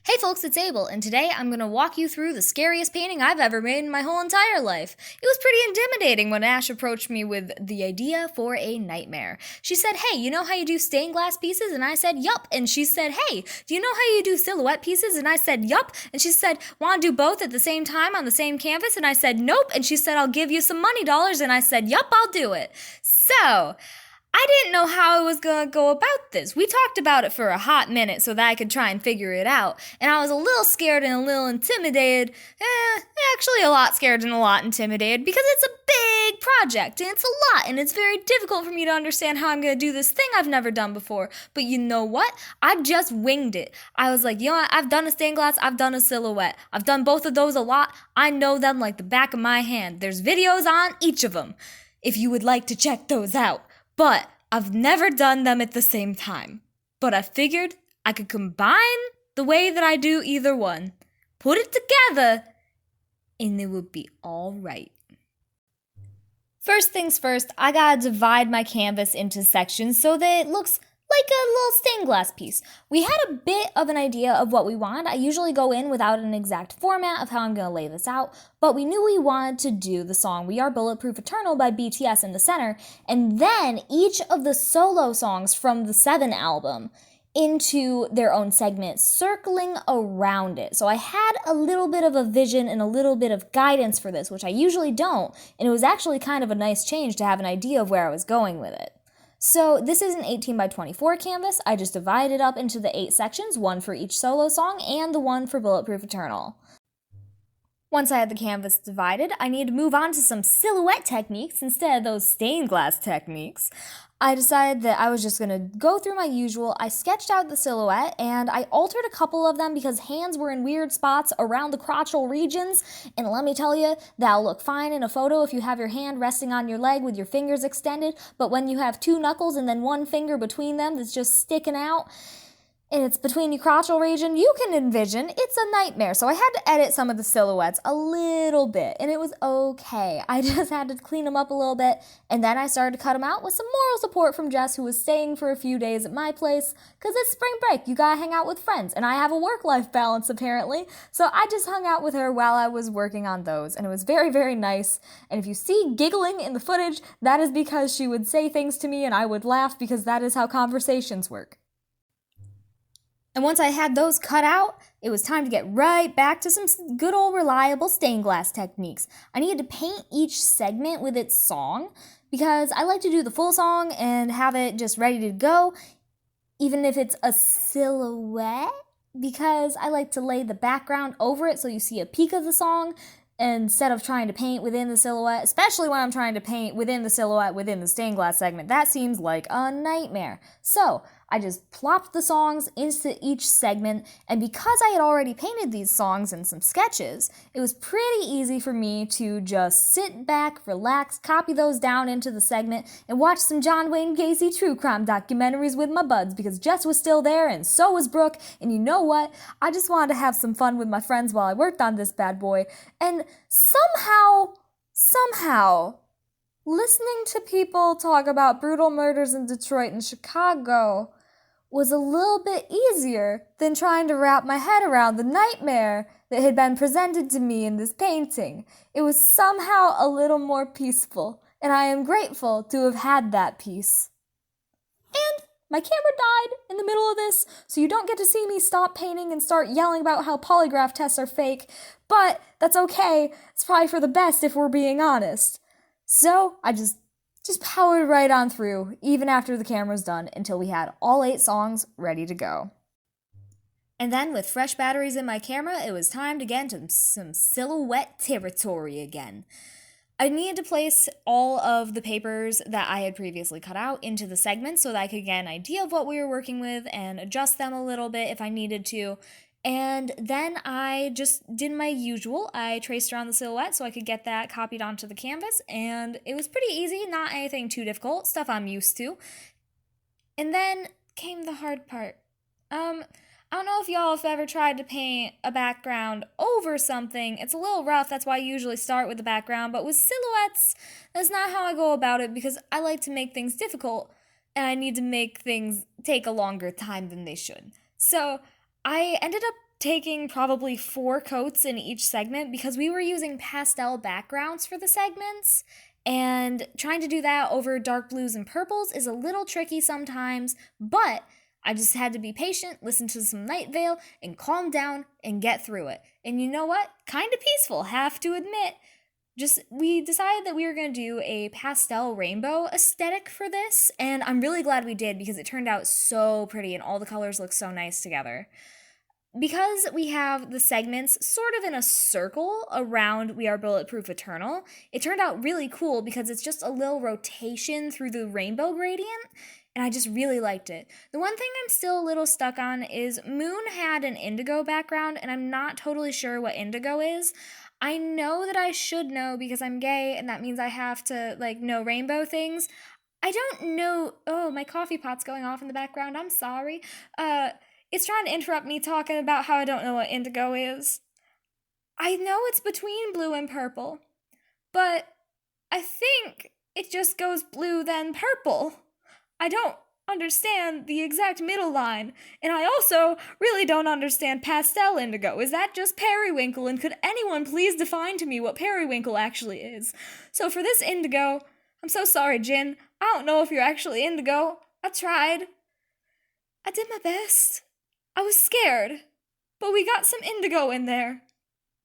Hey folks, it's Abel, and today I'm going to walk you through the scariest painting I've ever made in my whole entire life. It was pretty intimidating when Ash approached me with the idea for a nightmare. She said, "Hey, you know how you do stained glass pieces?" And I said, "Yup." And she said, "Hey, do you know how you do silhouette pieces?" And I said, "Yup." And she said, "Want to do both at the same time on the same canvas?" And I said, "Nope." And she said, "I'll give you some money dollars." And I said, "Yup, I'll do it." So, I didn't know how I was going to go about this. We talked about it for a hot minute so that I could try and figure it out. And I was a little scared and a little intimidated. Actually, a lot scared and a lot intimidated because it's a big project and it's a lot and it's very difficult for me to understand how I'm going to do this thing I've never done before. But you know what? I just winged it. I was like, you know what? I've done a stained glass, I've done a silhouette. I've done both of those a lot. I know them like the back of my hand. There's videos on each of them if you would like to check those out. But I've never done them at the same time. But I figured I could combine the way that I do either one, put it together, and it would be all right. First things first, I gotta divide my canvas into sections so that it looks like a little stained glass piece. We had a bit of an idea of what we want. I usually go in without an exact format of how I'm going to lay this out, but we knew we wanted to do the song We Are Bulletproof Eternal by BTS in the center, and then each of the solo songs from the 7 album into their own segment, circling around it. So I had a little bit of a vision and a little bit of guidance for this, which I usually don't, and it was actually kind of a nice change to have an idea of where I was going with it. So this is an 18 by 24 canvas. I just divided it up into the 8 sections, one for each solo song and the one for Bulletproof Eternal. Once I had the canvas divided, I needed to move on to some silhouette techniques instead of those stained glass techniques. I decided that I was just going to go through my usual. I sketched out the silhouette and I altered a couple of them because hands were in weird spots around the crotchal regions. And let me tell you, that'll look fine in a photo if you have your hand resting on your leg with your fingers extended. But when you have 2 knuckles and then 1 finger between them that's just sticking out, and it's between your crotchal region, you can envision it's a nightmare. So I had to edit some of the silhouettes a little bit, and it was okay. I just had to clean them up a little bit, and then I started to cut them out with some moral support from Jess, who was staying for a few days at my place, because it's spring break, you gotta hang out with friends, and I have a work-life balance apparently, so I just hung out with her while I was working on those, and it was very, very nice. And if you see giggling in the footage, that is because she would say things to me and I would laugh, because that is how conversations work. And once I had those cut out, it was time to get right back to some good old reliable stained glass techniques. I needed to paint each segment with its song because I like to do the full song and have it just ready to go, even if it's a silhouette, because I like to lay the background over it so you see a peek of the song instead of trying to paint within the silhouette, especially when I'm trying to paint within the silhouette within the stained glass segment. That seems like a nightmare. So I just plopped the songs into each segment, and because I had already painted these songs in some sketches, it was pretty easy for me to just sit back, relax, copy those down into the segment, and watch some John Wayne Gacy true crime documentaries with my buds, because Jess was still there and so was Brooke, and you know what? I just wanted to have some fun with my friends while I worked on this bad boy, and somehow, listening to people talk about brutal murders in Detroit and Chicago was a little bit easier than trying to wrap my head around the nightmare that had been presented to me in this painting. It was somehow a little more peaceful, and I am grateful to have had that peace. And my camera died in the middle of this, so you don't get to see me stop painting and start yelling about how polygraph tests are fake, but that's okay. It's probably for the best if we're being honest. So I just powered right on through, even after the camera's done, until we had all 8 songs ready to go. And then, with fresh batteries in my camera, it was time to get into some silhouette territory again. I needed to place all of the papers that I had previously cut out into the segments so that I could get an idea of what we were working with and adjust them a little bit if I needed to. And then I just did my usual. I traced around the silhouette so I could get that copied onto the canvas, and it was pretty easy, not anything too difficult, stuff I'm used to. And then came the hard part. I don't know if y'all have ever tried to paint a background over something. It's a little rough, that's why I usually start with the background, but with silhouettes, that's not how I go about it because I like to make things difficult, and I need to make things take a longer time than they should. So I ended up taking probably 4 coats in each segment because we were using pastel backgrounds for the segments. And trying to do that over dark blues and purples is a little tricky sometimes, but I just had to be patient, listen to some Night Vale, and calm down and get through it. And you know what? Kind of peaceful, have to admit. Just we decided that we were going to do a pastel rainbow aesthetic for this, and I'm really glad we did because it turned out so pretty and all the colors look so nice together. Because we have the segments sort of in a circle around We Are Bulletproof Eternal, it turned out really cool because it's just a little rotation through the rainbow gradient, and I just really liked it. The one thing I'm still a little stuck on is Moon had an indigo background, and I'm not totally sure what indigo is. I know that I should know because I'm gay, and that means I have to, know rainbow things. I don't know. Oh, my coffee pot's going off in the background. I'm sorry. It's trying to interrupt me talking about how I don't know what indigo is. I know it's between blue and purple, but I think it just goes blue then purple. I don't understand the exact middle line, and I also really don't understand pastel indigo. Is that just periwinkle, and could anyone please define to me what periwinkle actually is? So for this indigo, I'm so sorry, Jin. I don't know if you're actually indigo. I tried. I did my best. I was scared, but we got some indigo in there.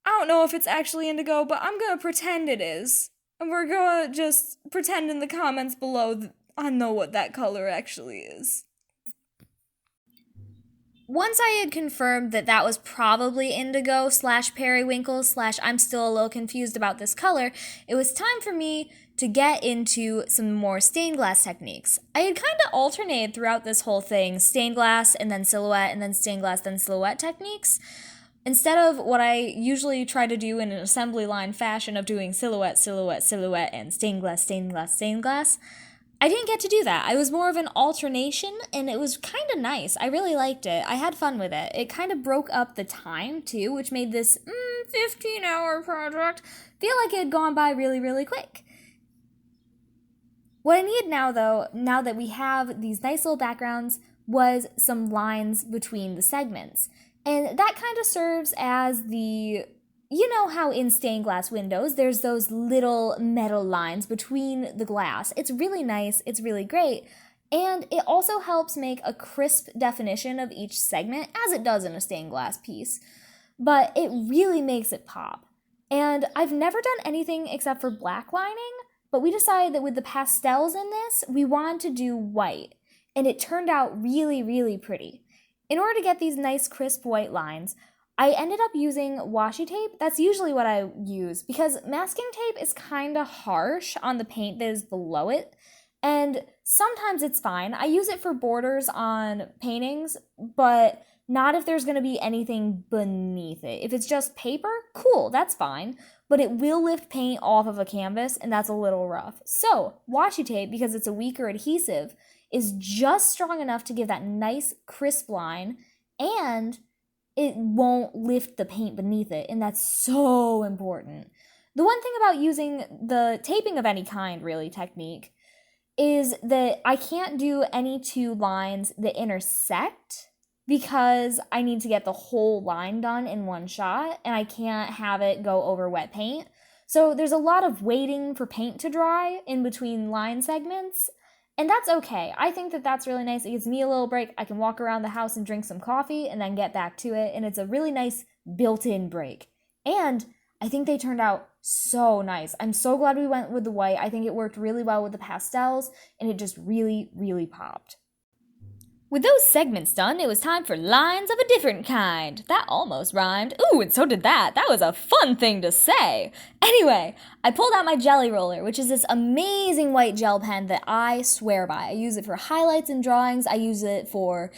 I don't know if it's actually indigo, but I'm gonna pretend it is. And we're gonna just pretend in the comments below that I know what that color actually is. Once I had confirmed that that was probably indigo slash periwinkle slash I'm still a little confused about this color, it was time for me to get into some more stained glass techniques. I had kind of alternated throughout this whole thing, stained glass and then silhouette and then stained glass then silhouette techniques. Instead of what I usually try to do in an assembly line fashion of doing silhouette, silhouette, silhouette, and stained glass, stained glass, stained glass, I didn't get to do that. I was more of an alternation, and it was kind of nice. I really liked it. I had fun with it. It kind of broke up the time, too, which made this 15-hour project feel like it had gone by really, really quick. What I needed now, though, now that we have these nice little backgrounds, was some lines between the segments. And that kind of serves as the, you know how in stained glass windows, there's those little metal lines between the glass. It's really nice, it's really great, and it also helps make a crisp definition of each segment, as it does in a stained glass piece. But it really makes it pop. And I've never done anything except for black lining, but we decided that with the pastels in this, we wanted to do white. And it turned out really, really pretty. In order to get these nice crisp white lines, I ended up using washi tape. That's usually what I use because masking tape is kind of harsh on the paint that is below it. And sometimes it's fine. I use it for borders on paintings, but not if there's going to be anything beneath it. If it's just paper, cool, that's fine. But it will lift paint off of a canvas, and that's a little rough. So, washi tape, because it's a weaker adhesive, is just strong enough to give that nice crisp line, and it won't lift the paint beneath it, and that's so important. The one thing about using the taping of any kind, really, technique, is that I can't do any two lines that intersect because I need to get the whole line done in one shot, and I can't have it go over wet paint. So there's a lot of waiting for paint to dry in between line segments, and that's okay. I think that that's really nice. It gives me a little break. I can walk around the house and drink some coffee and then get back to it, and it's a really nice built-in break. And I think they turned out so nice. I'm so glad we went with the white. I think it worked really well with the pastels, and it just really, really popped. With those segments done, it was time for lines of a different kind. That almost rhymed. Ooh, and so did that. That was a fun thing to say. Anyway, I pulled out my Jelly Roller, which is this amazing white gel pen that I swear by. I use it for highlights and drawings. I use it for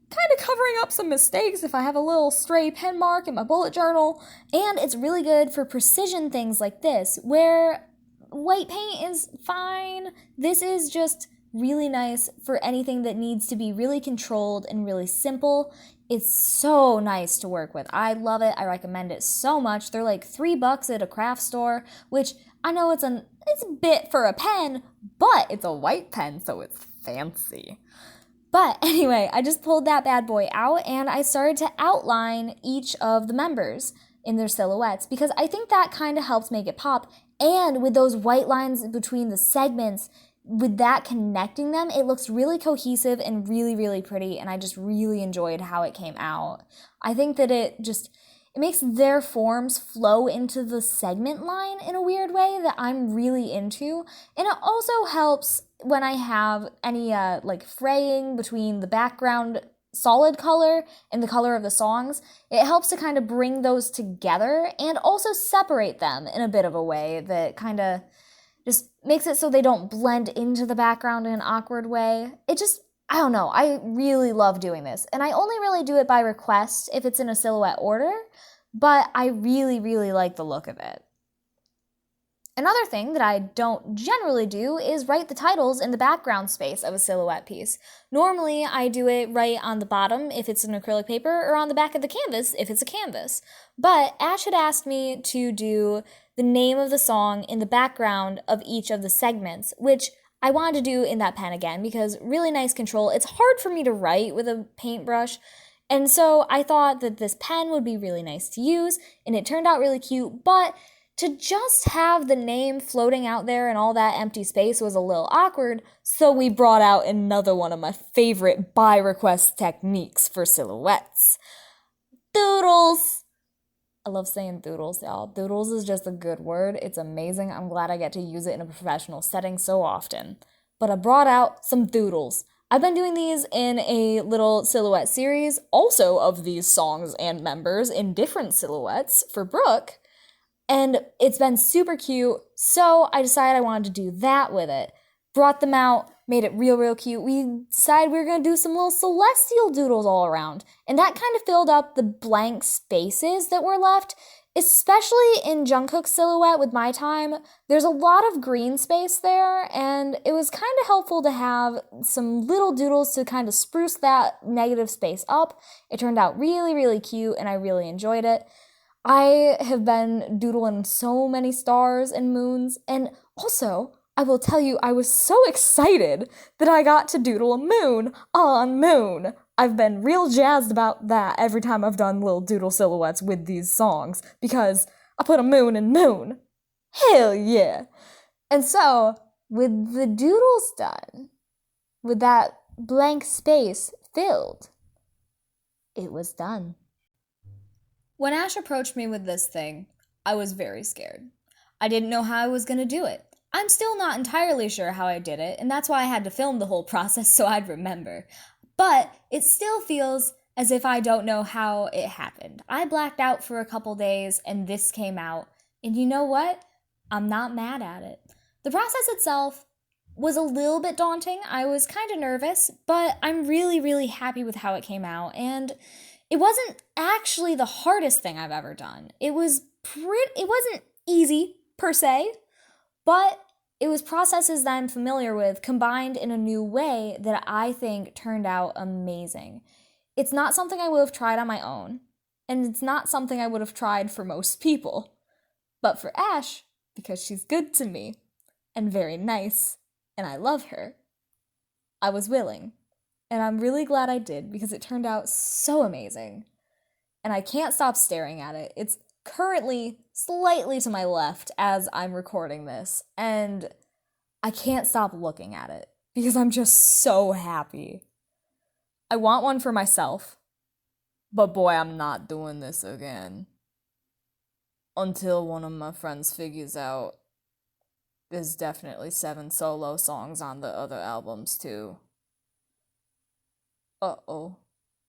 kind of covering up some mistakes if I have a little stray pen mark in my bullet journal. And it's really good for precision things like this, where white paint is fine. This is just really nice for anything that needs to be really controlled and really simple. It's so nice to work with. I love it. I recommend it so much. They're like $3 at a craft store, which I know it's a bit for a pen, but it's a white pen, so it's fancy. But anyway, I just pulled that bad boy out and I started to outline each of the members in their silhouettes because I think that kind of helps make it pop. And with those white lines between the segments, with that connecting them, it looks really cohesive and really, really pretty. And I just really enjoyed how it came out. I think that it makes their forms flow into the segment line in a weird way that I'm really into. And it also helps when I have any fraying between the background solid color and the color of the songs. It helps to kind of bring those together and also separate them in a bit of a way that kind of just makes it so they don't blend into the background in an awkward way. I don't know, I really love doing this. And I only really do it by request if it's in a silhouette order, but I really, really like the look of it. Another thing that I don't generally do is write the titles in the background space of a silhouette piece. Normally, I do it right on the bottom if it's an acrylic paper or on the back of the canvas if it's a canvas. But Ash had asked me to do the name of the song in the background of each of the segments, which I wanted to do in that pen again because really nice control. It's hard for me to write with a paintbrush, and so I thought that this pen would be really nice to use, and it turned out really cute, but to just have the name floating out there and all that empty space was a little awkward, so we brought out another one of my favorite by request techniques for silhouettes. Doodles! I love saying doodles, y'all. Doodles is just a good word. It's amazing. I'm glad I get to use it in a professional setting so often. But I brought out some doodles. I've been doing these in a little silhouette series, also of these songs and members in different silhouettes for Brooke. And it's been super cute, so I decided I wanted to do that with it. Brought them out, made it real, real cute. We decided we were going to do some little celestial doodles all around. And that kind of filled up the blank spaces that were left, especially in Jungkook's silhouette with My Time. There's a lot of green space there, and it was kind of helpful to have some little doodles to kind of spruce that negative space up. It turned out really, really cute, and I really enjoyed it. I have been doodling so many stars and moons, and also, I will tell you, I was so excited that I got to doodle a moon on Moon. I've been real jazzed about that every time I've done little doodle silhouettes with these songs, because I put a moon in Moon. Hell yeah! And so, with the doodles done, with that blank space filled, it was done. When Ash approached me with this thing, I was very scared. I didn't know how I was going to do it. I'm still not entirely sure how I did it, and that's why I had to film the whole process so I'd remember. But it still feels as if I don't know how it happened. I blacked out for a couple days, and this came out. And you know what? I'm not mad at it. The process itself was a little bit daunting. I was kind of nervous, but I'm really, really happy with how it came out, and it wasn't actually the hardest thing I've ever done. It wasn't easy, per se, but it was processes that I'm familiar with combined in a new way that I think turned out amazing. It's not something I would have tried on my own, and it's not something I would have tried for most people. But for Ash, because she's good to me, and very nice, and I love her, I was willing. And I'm really glad I did because it turned out so amazing. And I can't stop staring at it. It's currently slightly to my left as I'm recording this, and I can't stop looking at it because I'm just so happy. I want one for myself, but boy, I'm not doing this again. Until one of my friends figures out there's definitely 7 solo songs on the other albums too. Uh-oh.